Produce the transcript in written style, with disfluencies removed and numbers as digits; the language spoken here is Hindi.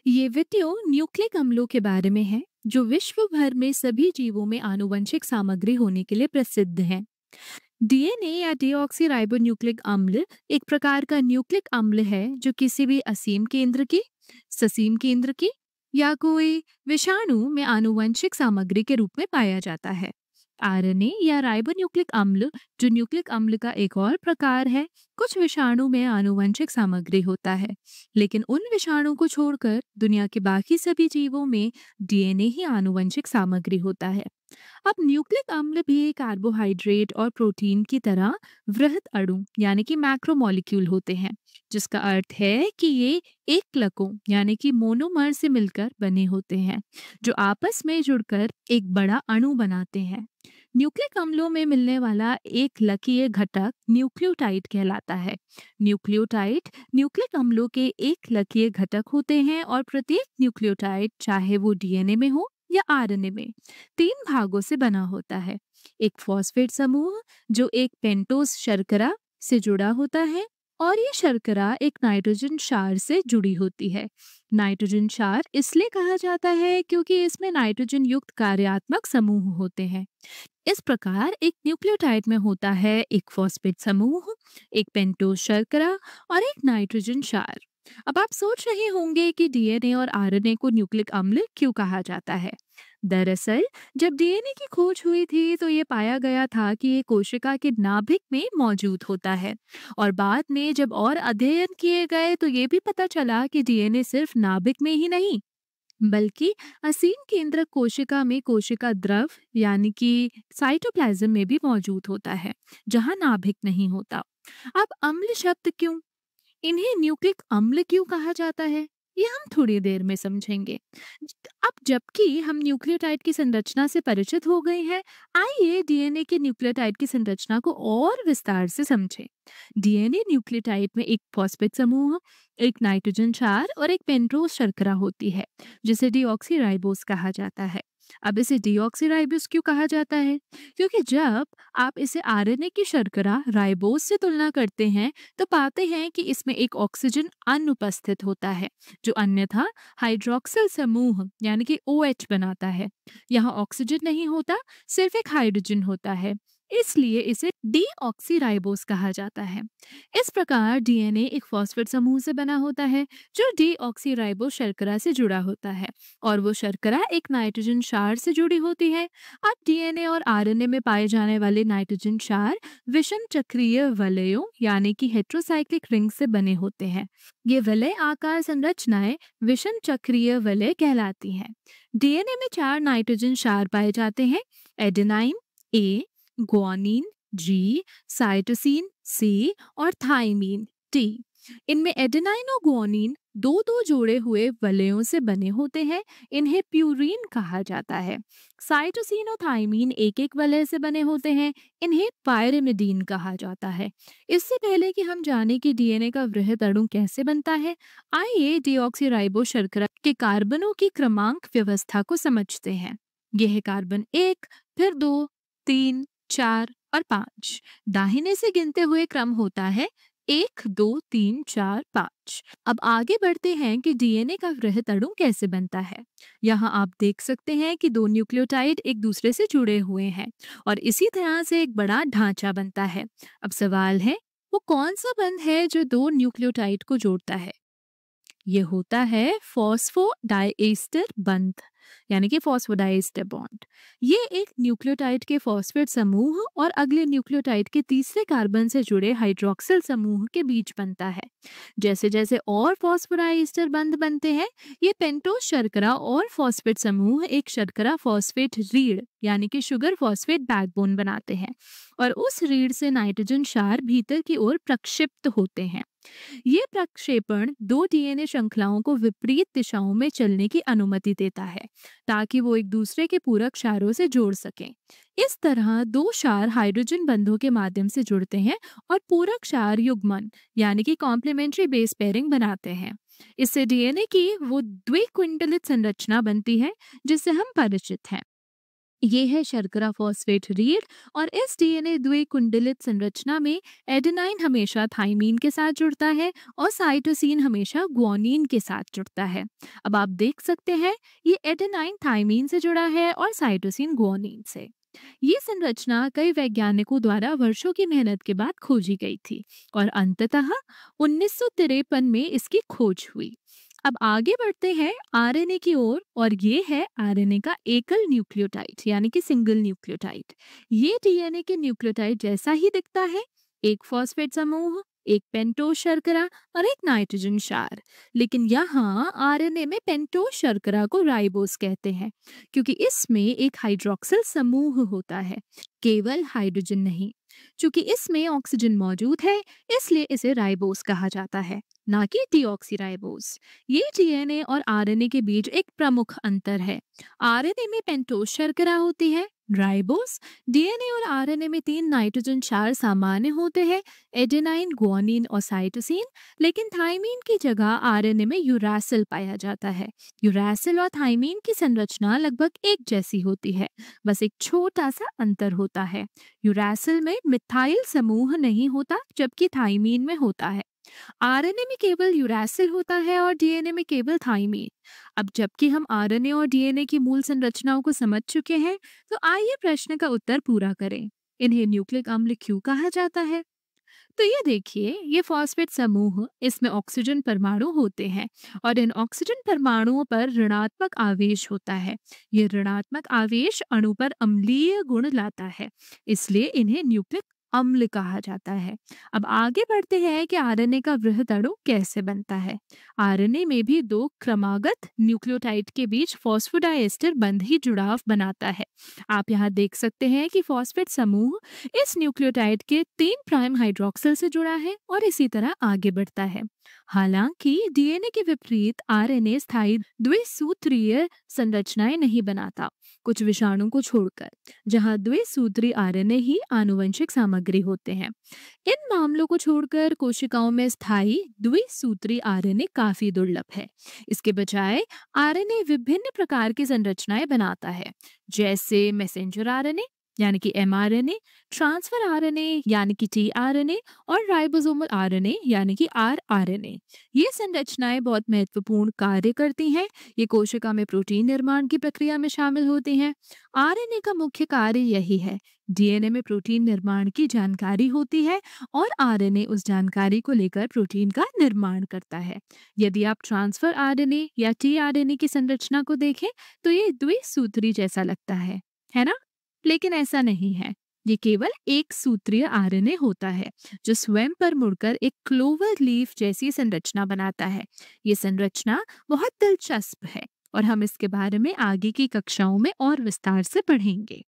ये वीडियो न्यूक्लिक अम्लों के बारे में है जो विश्व भर में सभी जीवों में आनुवंशिक सामग्री होने के लिए प्रसिद्ध हैं। डीएनए या डीऑक्सीराइबोन्यूक्लिक अम्ल एक प्रकार का न्यूक्लिक अम्ल है जो किसी भी असीम केंद्र की, ससीम केंद्र की या कोई विषाणु में आनुवंशिक सामग्री के रूप में पाया जाता है। आरएनए या राइबोन्यूक्लिक अम्ल जो न्यूक्लिक अम्ल का एक और प्रकार है, कुछ विषाणु में आनुवंशिक सामग्री होता है, लेकिन उन विषाणु को छोड़कर दुनिया के बाकी सभी जीवों में डीएनए ही आनुवंशिक सामग्री होता है। अब न्यूक्लिक अम्ल भी कार्बोहाइड्रेट और प्रोटीन की तरह वृहत अणु यानी कि मैक्रोमोलिक्यूल होते हैं, जिसका अर्थ है कि ये एकलकों यानी कि मोनोमर से मिलकर बने होते हैं जो आपस में जुड़कर एक बड़ा अणु बनाते हैं। न्यूक्लिक अम्लों में मिलने वाला एक लकीय घटक न्यूक्लियोटाइड कहलाता है। न्यूक्लियोटाइड न्यूक्लिक अम्लों के एक लकीय घटक होते हैं और प्रत्येक न्यूक्लियोटाइड, चाहे वो डीएनए में हो या आरएनए में, 3 भागों से बना होता है। एक फॉस्फेट समूह जो एक पेंटोस शर्करा से जुड़ा होता है और ये शर्करा एक नाइट्रोजन क्षार से जुड़ी होती है। नाइट्रोजन क्षार इसलिए कहा जाता है क्योंकि इसमें नाइट्रोजन युक्त कार्यात्मक समूह होते हैं। इस प्रकार एक न्यूक्लियोटाइड में होता है एक फॉस्फेट समूह, एक पेंटोस शर्करा और एक नाइट्रोजन क्षार। अब आप सोच रहे होंगे कि डीएनए और आरएनए को न्यूक्लिक अम्ल क्यों कहा जाता है। दरअसल जब डीएनए की खोज हुई थी तो ये पाया गया था कि ये कोशिका के नाभिक में मौजूद होता है, और बाद में जब और अध्ययन किए गए तो ये भी पता चला कि डीएनए सिर्फ नाभिक में ही नहीं बल्कि असीम केंद्रक कोशिका में कोशिका द्रव यानी कि साइटोप्लाज्म में भी मौजूद होता है, जहां नाभिक नहीं होता। अब अम्ल शब्द क्यों, इन्हें न्यूक्लिक अम्ल क्यों कहा जाता है, ये हम थोड़ी देर में समझेंगे। अब जबकि हम न्यूक्लियोटाइड की संरचना से परिचित हो गए हैं, आइए डीएनए के न्यूक्लियोटाइड की संरचना को और विस्तार से समझें। डीएनए न्यूक्लियोटाइड में एक फॉस्फेट समूह, एक नाइट्रोजन क्षार और एक पेंटोस शर्करा होती है, जिसे डीऑक्सीराइबोस कहा जाता है। अब इसे डीऑक्सीराइबोस क्यों कहा जाता है? क्योंकि जब आप इसे आरएनए की शर्करा राइबोस से तुलना करते हैं तो पाते हैं कि इसमें एक ऑक्सीजन अनुपस्थित होता है, जो अन्यथा हाइड्रोक्सिल समूह यानी कि OH बनाता है। यहाँ ऑक्सीजन नहीं होता, सिर्फ एक हाइड्रोजन होता है, इसलिए इसे डीऑक्सीराइबोस कहा जाता है। इस प्रकार डीएनए एक फॉस्फेट समूह से बना होता है जो डीऑक्सीराइबोस शर्करा से जुड़ा होता है, और वो शर्करा एक नाइट्रोजन क्षार से जुड़ी होती है। अब डीएनए और आरएनए में पाए जाने वाले नाइट्रोजन क्षार विषम चक्रीय वलयों यानी कि हेट्रोसाइक्लिक रिंग से बने होते हैं। ये वलय आकार संरचनाएं विषम चक्रीय वलय कहलाती हैं। डीएनए में 4 नाइट्रोजन क्षार पाए जाते हैं: एडेनाइन ए, ग्वानिन जी, साइटोसिन सी और थाइमीन टी। इनमें एडेनाइन और ग्वानिन दो दो जोड़े हुए वलयों से बने होते हैं, इन्हें प्यूरीन कहा जाता है। साइटोसिन और थाइमीन एक एक वलय से बने होते हैं, इन्हें पायरिमिडीन कहा जाता है। इससे पहले कि हम जाने कि डीएनए का वृहद अणु कैसे बनता है, आइए डीऑक्सीराइबोस शर्करा के कार्बनों की क्रमांक व्यवस्था को समझते हैं। यह है कार्बन 1, फिर 2, 3, 4 और 5। दाहिने से गिनते हुए क्रम होता है 1, 2, 3, 4, 5। अब आगे बढ़ते हैं कि डीएनए का वृहद अणु कैसे बनता है। यहाँ आप देख सकते हैं कि 2 न्यूक्लियोटाइड एक दूसरे से जुड़े हुए हैं और इसी तरह से एक बड़ा ढांचा बनता है। अब सवाल है, वो कौन सा बंध है जो 2 न्यूक्लियोटाइड को जोड़ता है? ये होता है फॉस्फोडाइएस्टर बंध यानी कि फॉस्फोडाइएस्टर बॉन्ड। ये एक न्यूक्लियोटाइड के फॉस्फेट समूह और अगले न्यूक्लियोटाइड के तीसरे कार्बन से जुड़े हाइड्रोक्सिल समूह के बीच बनता है। जैसे जैसे और फॉस्फोडाइएस्टर बंध बनते हैं, ये पेंटोस शर्करा और फॉस्फेट समूह एक शर्करा फॉस्फेट रीढ़ यानी कि शुगर फॉस्फेट बैकबोन बनाते हैं, और उस रीढ़ से नाइट्रोजन क्षार भीतर की ओर प्रक्षिप्त होते हैं। ये प्रक्षेपण 2 डीएनए श्रृंखलाओं को विपरीत दिशाओं में चलने की अनुमति देता है, ताकि वो एक दूसरे के पूरक क्षारों से जोड़ सकें। इस तरह 2 क्षार हाइड्रोजन बंधों के माध्यम से जुड़ते हैं और पूरक क्षार युग्मन यानी कि कॉम्प्लीमेंट्री बेस पेयरिंग बनाते हैं। इससे डीएनए की वो द्विक्विंटलित संरचना बनती है जिससे हम परिचित हैं। ये है शर्करा फॉस्फेट रीढ़। और इस डीएनए द्विकुंडलित संरचना में एडेनाइन हमेशा थाइमीन के साथ जुड़ता है और साइटोसिन हमेशा ग्वानिन के साथ जुड़ता है। अब आप देख सकते हैं, ये एडेनाइन थाइमीन से जुड़ा है और साइटोसिन ग्वानिन से। ये संरचना कई वैज्ञानिकों द्वारा वर्षों की मेहनत के बाद खोजी गई थी और अंततः 1953 में इसकी खोज हुई। अब आगे बढ़ते हैं आरएनए की ओर, और ये है आरएनए का एकल न्यूक्लियोटाइड यानी कि सिंगल न्यूक्लियोटाइड। ये डीएनए के न्यूक्लियोटाइड जैसा ही दिखता है, एक फॉस्फेट समूह, एक पेंटोज शर्करा और एक नाइट्रोजन क्षार। लेकिन यहाँ आरएनए में पेंटोज शर्करा को राइबोस कहते हैं, क्योंकि इसमें एक हाइड्रोक्सिल समूह होता है, केवल हाइड्रोजन नहीं। चूंकि इसमें ऑक्सीजन मौजूद है, इसलिए इसे राइबोस कहा जाता है, ना कि डीऑक्सीराइबोस। ये डीएनए और आरएनए के बीच एक प्रमुख अंतर है। आरएनए में पेंटोज शर्करा होती है, राइबोस। डीएनए और आरएनए में 3 नाइट्रोजन क्षार सामान्य होते हैं, एडेनाइन, ग्वानिन और साइटोसिन। लेकिन थाइमीन की जगह आरएनए में यूरासिल पाया जाता है। यूरासिल और थाइमीन की संरचना लगभग एक जैसी होती है, बस एक छोटा सा अंतर होता है। यूरासिल में मिथाइल समूह नहीं होता, जबकि थाइमीन में होता है। आरएनए में केवल यूरासिल होता है और डीएनए में केवल थाइमीन। अब जबकि हम आरएनए और डीएनए की मूल संरचनाओं को समझ चुके हैं, तो आइए प्रश्न का उत्तर पूरा करें। इन्हें न्यूक्लिक अम्ल क्यों कहा जाता है? तो ये देखिए, ये फॉस्फेट समूह, इसमें ऑक्सीजन परमाणु होते हैं और इन ऑक्सीजन परमाणुओं पर ऋणात्मक आवेश होता है। ये ऋणात्मक आवेश अणु पर अम्लीय गुण लाता है, इसलिए इन्हें न्यूक्लिक अम्ल कहा जाता है। अब आगे बढ़ते हैं कि आरएनए का वृहद अणु कैसे बनता है। आरएनए में भी 2 क्रमागत न्यूक्लियोटाइड के बीच फॉस्फोडाइएस्टर बंध ही जुड़ाव बनाता है। आप यहाँ देख सकते हैं कि फॉस्फेट समूह इस न्यूक्लियोटाइड के 3 प्राइम हाइड्रोक्सिल से जुड़ा है और इसी तरह आगे बढ़ता है। हालांकि डीएनए के विपरीत आरएनए स्थायी द्विसूत्रीय संरचनाएं नहीं बनाता, कुछ विषाणु को छोड़कर, जहां द्विसूत्री आरएनए ही आनुवंशिक सामग्री होते हैं। इन मामलों को छोड़कर कोशिकाओं में स्थायी द्विसूत्री आरएनए काफी दुर्लभ है। इसके बजाय आरएनए विभिन्न प्रकार की संरचनाएं बनाता है, जैसे मैसेंजर आरएनए यानी कि एमआरएनए, ट्रांसफर आरएनए यानी कि टीआरएनए और राइबोसोमल आरएनए यानी कि आरआरएनए। ये संरचनाएं बहुत महत्वपूर्ण कार्य करती हैं। ये कोशिका में प्रोटीन निर्माण की प्रक्रिया में शामिल होती हैं। आरएनए का मुख्य कार्य यही है। डीएनए में प्रोटीन निर्माण की जानकारी होती है और आरएनए उस जानकारी को लेकर प्रोटीन का निर्माण करता है। यदि आप ट्रांसफर आरएनए या टीआरएनए की संरचना को देखें, तो ये द्विसूत्री जैसा लगता है ना? लेकिन ऐसा नहीं है। ये केवल एक सूत्रीय आरएनए होता है, जो स्वयं पर मुड़कर एक क्लोवर लीफ जैसी संरचना बनाता है। ये संरचना बहुत दिलचस्प है और हम इसके बारे में आगे की कक्षाओं में और विस्तार से पढ़ेंगे।